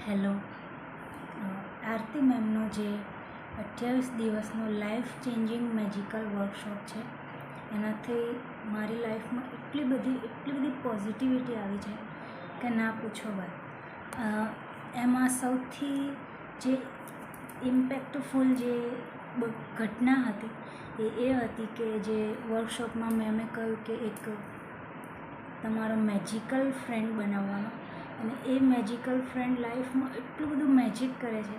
Hello. આરતી મેમનો જે 28 દિવસનો life changing magical workshop છે એનાથી મારી લાઈફમાં એટલી બધી પોઝિટિવિટી આવી છે કે ના પૂછો વાત. એમાં સૌથી જે ઇમ્પેક્ટફુલ જે ઘટના હતી એ હતી કે જે વર્કશોપમાં મેમે કહ્યું કે એક તમારો મેજિકલ ફ્રેન્ડ બનાવવાનો, અને એ મેજિકલ ફ્રેન્ડ લાઈફમાં એટલું બધું મેજિક કરે છે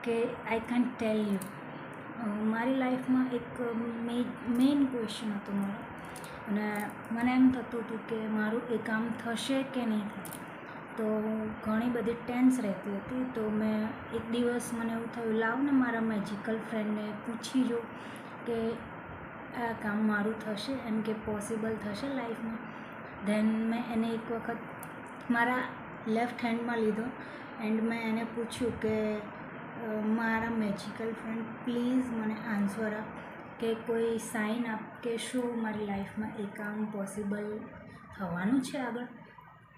કે આઈ કેન ટેલ યુ. મારી લાઈફમાં એક મેઇન ક્વેશ્ચન હતો મારો, અને મને એમ થતું હતું કે મારું એ કામ થશે કે નહીં થાય. તો ઘણી બધી ટેન્સ રહેતી હતી. તો મેં એક દિવસ મને એવું થયું, લાવ ને મારા મેજિકલ ફ્રેન્ડને પૂછી જો કે આ કામ મારું થશે, એમ કે પોસિબલ થશે લાઈફમાં. ધેન મેં એને એક વખત મારા લેફ્ટ હેન્ડમાં લીધો એન્ડ મેં એને પૂછ્યું કે મારા મેજિકલ ફ્રેન્ડ પ્લીઝ મને આન્સર આપ, કે કોઈ સાઇન આપ કે શું મારી લાઈફમાં એ કામ પોસિબલ થવાનું છે આગળ.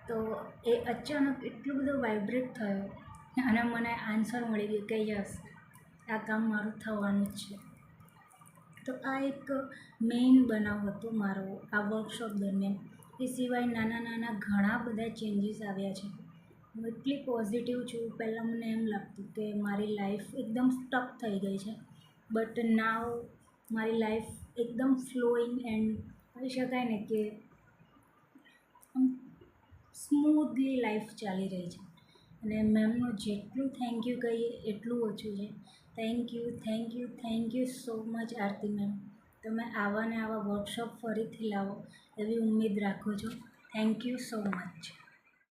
તો એ અચાનક એટલું બધો વાઇબ્રેટ થયો અને મને આન્સર મળી ગયો કે યસ, આ કામ મારું થવાનું જ છે. તો આ એક મેઇન બનાવ હતો મારો આ વર્કશોપ દરમિયાન. એ સિવાય નાના ઘણા બધા ચેન્જીસ આવ્યા છે. હું એટલી પોઝિટિવ છું. પહેલાં મને એમ લાગતું કે મારી લાઈફ એકદમ સ્ટક થઈ ગઈ છે, બટ નાવ મારી લાઈફ એકદમ ફ્લોઈંગ એન્ડ કહી શકાય ને કે સ્મૂધલી લાઈફ ચાલી રહી છે. અને મેમનું જેટલું થેન્ક યુ કહીએ એટલું ઓછું છે. Thank you so much Aarti ma'am. તમે આવા ને આવા વર્કશોપ ફરીથી લાવો એવી ઉમ્મીદ રાખું છું. Thank you so much.